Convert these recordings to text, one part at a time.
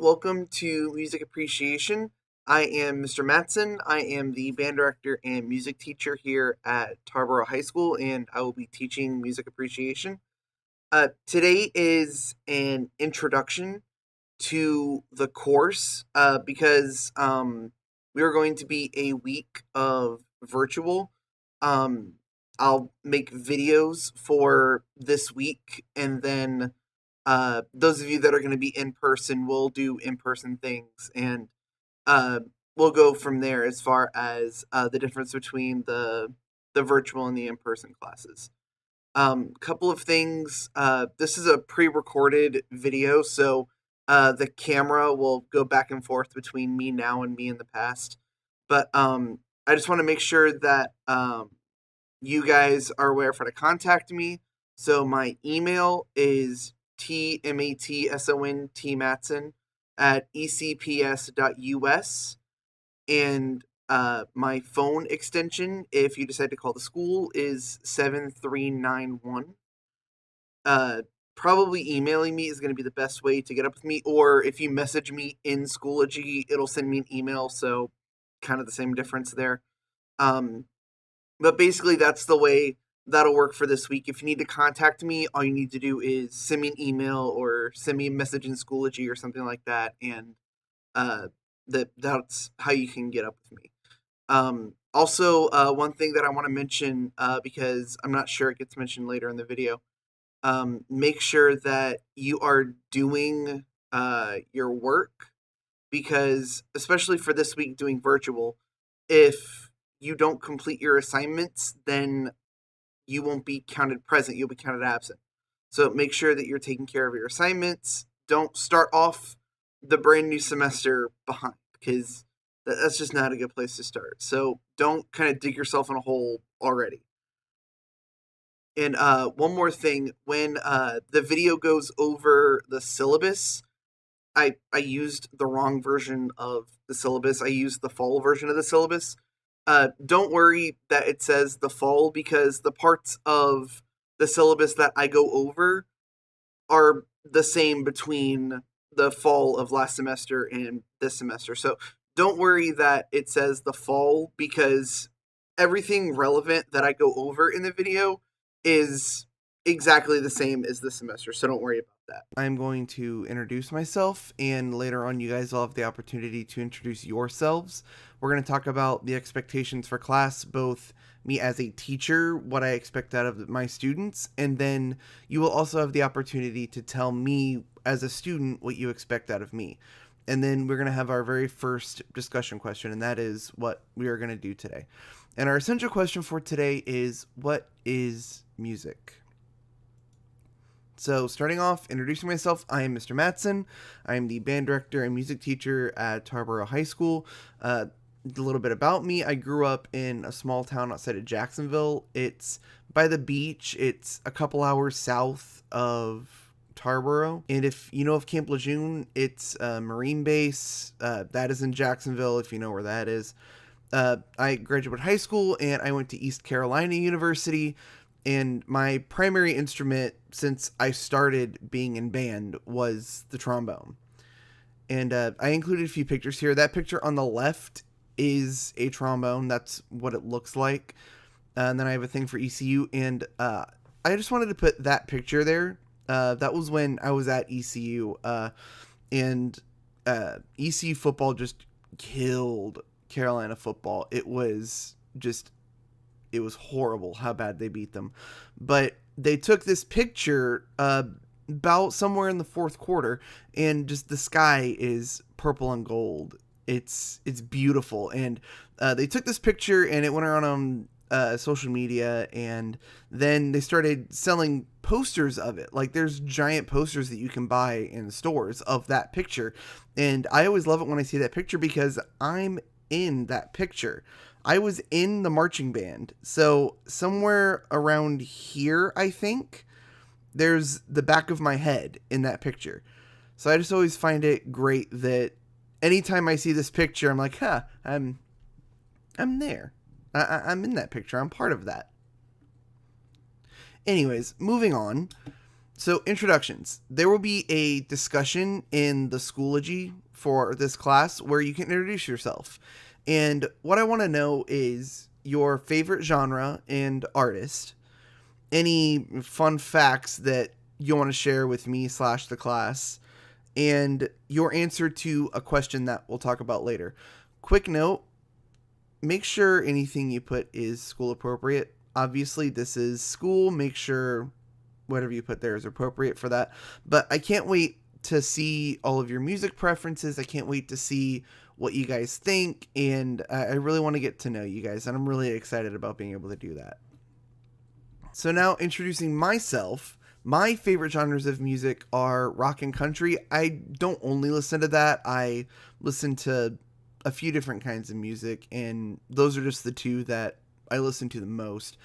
Welcome to Music Appreciation. I am Mr. Matson. I am the band director and music teacher here at Tarboro High School, and I will be teaching music appreciation. Today is an introduction to the course because we are going to be a week of virtual. Um, I'll make videos for this week, and then those of you that are going to be in person will do in person things, and uh, we'll go from there as far as the difference between the virtual and the in person classes. Couple of things. This is a pre-recorded video, so the camera will go back and forth between me now and me in the past. But I just want to make sure that you guys are aware for to contact me. So my email is tmatson at ecps.us, and my phone extension, if you decide to call the school, is 7391. Probably emailing me is going to be the best way to get up with me, or if you message me in Schoology, it'll send me an email, so kind of the same difference there. But basically, that's the way that'll work for this week. If you need to contact me, all you need to do is send me an email or send me a message in Schoology or something like that, and uh, that's how you can get up with me. Also, one thing that I want to mention, because I'm not sure it gets mentioned later in the video, make sure that you are doing your work, because especially for this week doing virtual, if you don't complete your assignments, then you won't be counted present, you'll be counted absent. So make sure that you're taking care of your assignments. Don't start off the brand new semester behind, because that's just not a good place to start. So don't kind of dig yourself in a hole already. And one more thing, when the video goes over the syllabus, I used the wrong version of the syllabus. I used the fall version of the syllabus. Don't worry that it says the fall, because the parts of the syllabus that I go over are the same between the fall of last semester and this semester. So don't worry that it says the fall, because everything relevant that I go over in the video is exactly the same as this semester. So don't worry about that. I'm going to introduce myself, and later on, you guys will have the opportunity to introduce yourselves. We're going to talk about the expectations for class, both me as a teacher, what I expect out of my students, and then you will also have the opportunity to tell me as a student what you expect out of me. And then we're going to have our very first discussion question, and that is what we are going to do today. And our essential question for today is, what is music? So starting off, introducing myself, I am Mr. Matson. I am the band director and music teacher at Tarboro High School. A little bit about me, I grew up in a small town outside of Jacksonville. It's by the beach. It's a couple hours south of Tarboro. And if you know of Camp Lejeune, it's a Marine base. That is in Jacksonville, if you know where that is. I graduated high school and I went to East Carolina University. And my primary instrument since I started being in band was the trombone. And I included a few pictures here. That picture on the left is a trombone. That's what it looks like. And then I have a thing for ECU. And I just wanted to put that picture there. That was when I was at ECU. And ECU football just killed Carolina football. It was horrible how bad they beat them. But they took this picture about somewhere in the fourth quarter, and just the sky is purple and gold. It's beautiful. And they took this picture and it went around on social media, and then they started selling posters of it. Like, there's giant posters that you can buy in the stores of that picture. And I always love it when I see that picture, because I'm in that picture. I was in the marching band. So somewhere around here, I think, there's the back of my head in that picture. So I just always find it great that anytime I see this picture, I'm like, I'm there. I'm in that picture. I'm part of that. Anyways, moving on. So, introductions. There will be a discussion in the Schoology for this class where you can introduce yourself. And what I want to know is your favorite genre and artist, any fun facts that you want to share with me / the class, and your answer to a question that we'll talk about later. Quick note, make sure anything you put is school appropriate. Obviously, this is school. Make sure whatever you put there is appropriate for that. But I can't wait to see all of your music preferences. I can't wait to see what you guys think. And I really want to get to know you guys. And I'm really excited about being able to do that. So now introducing myself. My favorite genres of music are rock and country. I don't only listen to that. I listen to a few different kinds of music. And those are just the two that I listen to the most.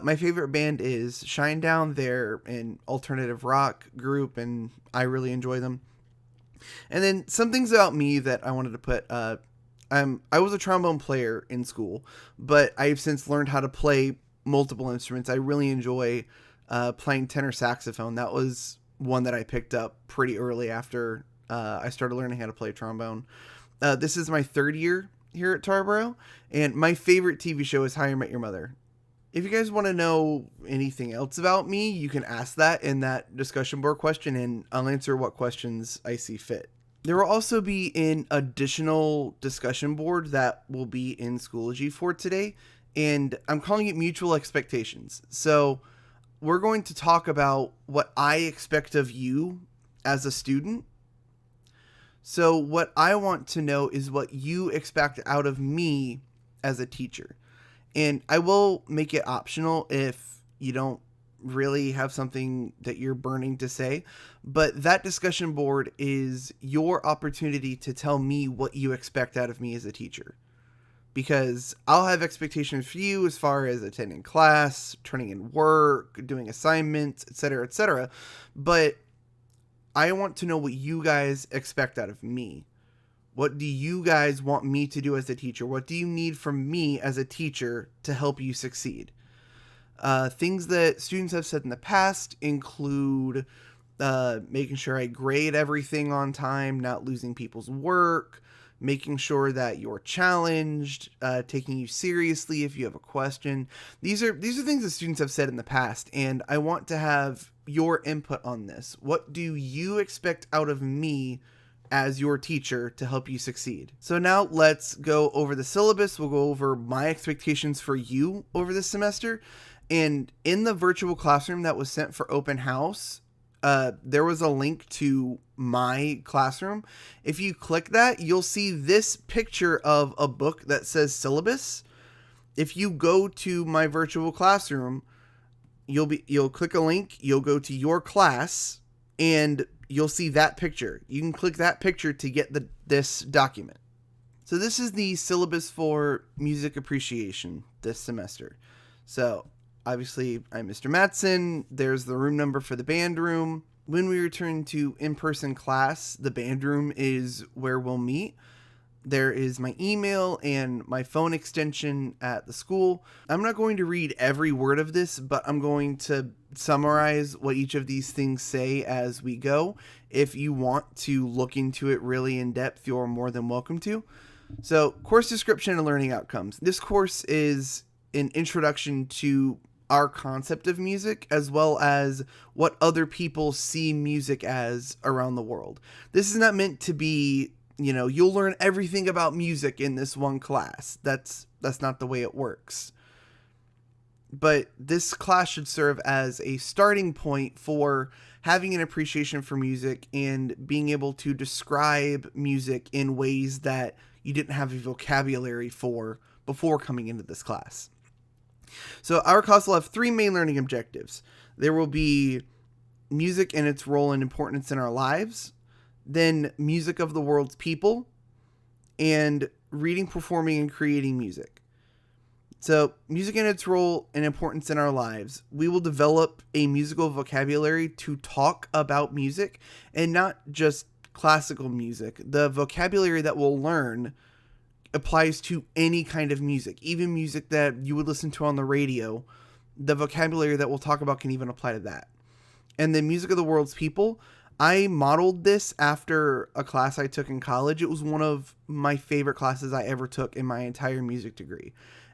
My favorite band is Shinedown. They're an alternative rock group, and I really enjoy them. And then some things about me that I wanted to put. I was a trombone player in school, but I've since learned how to play multiple instruments. I really enjoy playing tenor saxophone. That was one that I picked up pretty early after I started learning how to play trombone. This is my third year here at Tarboro, and my favorite TV show is How I Met Your Mother. If you guys want to know anything else about me, you can ask that in that discussion board question, and I'll answer what questions I see fit. There will also be an additional discussion board that will be in Schoology for today, and I'm calling it Mutual Expectations. So we're going to talk about what I expect of you as a student. So what I want to know is what you expect out of me as a teacher. And I will make it optional if you don't really have something that you're burning to say. But that discussion board is your opportunity to tell me what you expect out of me as a teacher. Because I'll have expectations for you as far as attending class, turning in work, doing assignments, etc., etc. But I want to know what you guys expect out of me. What do you guys want me to do as a teacher? What do you need from me as a teacher to help you succeed? Things that students have said in the past include making sure I grade everything on time, not losing people's work, making sure that you're challenged, taking you seriously if you have a question. These are things that students have said in the past, and I want to have your input on this. What do you expect out of me as your teacher to help you succeed? So now let's go over the syllabus. We'll go over my expectations for you over this semester. And in the virtual classroom that was sent for open house, there was a link to my classroom. If you click that, you'll see this picture of a book that says syllabus. If you go to my virtual classroom, you'll click a link, you'll go to your class, and you'll see that picture. You can click that picture to get this document. So this is the syllabus for music appreciation this semester. So obviously, I'm Mr. Matson. There's the room number for the band room. When we return to in-person class, the band room is where we'll meet. There is my email and my phone extension at the school. I'm not going to read every word of this, but I'm going to summarize what each of these things say as we go. If you want to look into it really in depth, you're more than welcome to. So, course description and learning outcomes. This course is an introduction to our concept of music, as well as what other people see music as around the world. This is not meant to be, you'll learn everything about music in this one class. That's not the way it works. But this class should serve as a starting point for having an appreciation for music and being able to describe music in ways that you didn't have a vocabulary for before coming into this class. So our class will have 3 main learning objectives. There will be music and its role and importance in our lives, then music of the world's people, and reading, performing, and creating music. So music and its role and importance in our lives. We will develop a musical vocabulary to talk about music, and not just classical music. The vocabulary that we'll learn applies to any kind of music, even music that you would listen to on the radio. The vocabulary that we'll talk about can even apply to that. And then Music of the World's People, I modeled this after a class I took in college. It was one of my favorite classes I ever took in my entire music degree.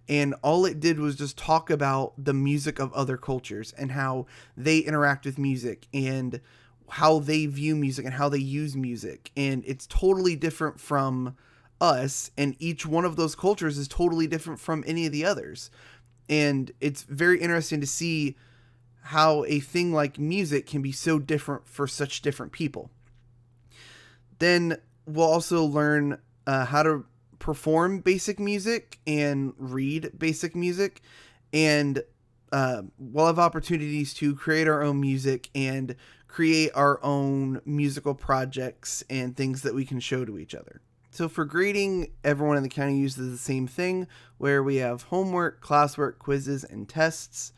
And all it did was just talk about the music of other cultures and how they interact with music and how they view music and how they use music. And it's totally different from us. And each one of those cultures is totally different from any of the others. And it's very interesting to see how a thing like music can be so different for such different people. Then we'll also learn how to perform basic music and read basic music. And we'll have opportunities to create our own music and create our own musical projects and things that we can show to each other. So for grading, everyone in the county uses the same thing, where we have homework, classwork, quizzes, and tests.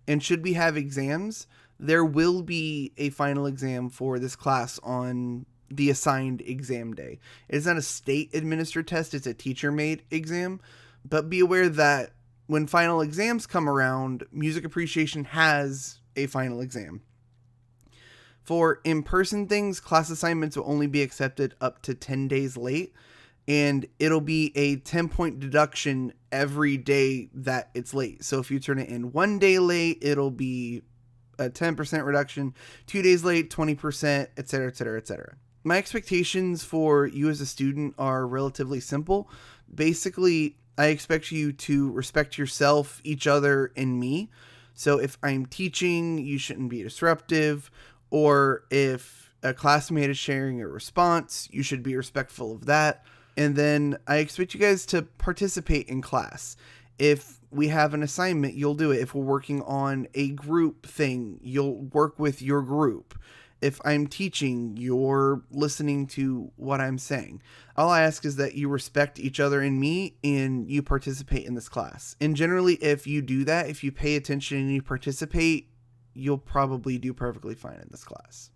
And should we have exams, there will be a final exam for this class on the assigned exam day. It's not a state-administered test, it's a teacher-made exam. But be aware that when final exams come around, Music Appreciation has a final exam. For in-person things, class assignments will only be accepted up to 10 days late, and it'll be a 10-point deduction every day that it's late. So if you turn it in 1 day late, it'll be a 10% reduction, 2 days late, 20%, etc., etc., etc. My expectations for you as a student are relatively simple. Basically, I expect you to respect yourself, each other, and me. So if I'm teaching, you shouldn't be disruptive. Or if a classmate is sharing a response, you should be respectful of that. And then I expect you guys to participate in class. If we have an assignment, you'll do it. If we're working on a group thing, you'll work with your group. If I'm teaching, you're listening to what I'm saying. All I ask is that you respect each other and me, and you participate in this class. And generally, if you do that, if you pay attention and you participate, you'll probably do perfectly fine in this class.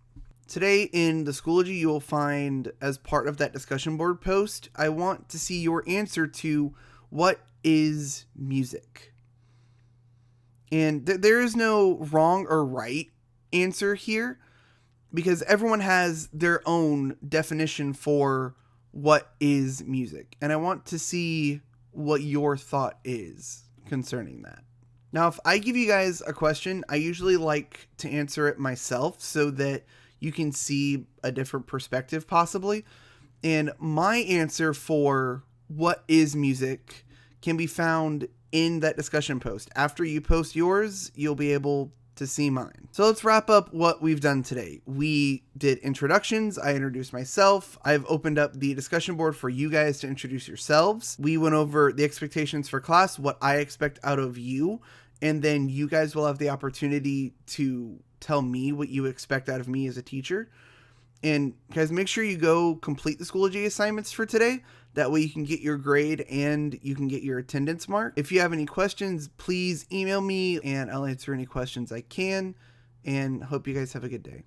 Today in the Schoology, you will find, as part of that discussion board post, I want to see your answer to what is music. And there is no wrong or right answer here, because everyone has their own definition for what is music. And I want to see what your thought is concerning that. Now, if I give you guys a question, I usually like to answer it myself so that you can see a different perspective possibly. And my answer for what is music can be found in that discussion post. After you post yours, you'll be able to see mine. So let's wrap up what we've done today. We did introductions. I introduced myself. I've opened up the discussion board for you guys to introduce yourselves. We went over the expectations for class, what I expect out of you, and then you guys will have the opportunity to tell me what you expect out of me as a teacher. And guys, make sure you go complete the Schoology assignments for today. That way you can get your grade and you can get your attendance mark. If you have any questions, please email me and I'll answer any questions I can. And hope you guys have a good day.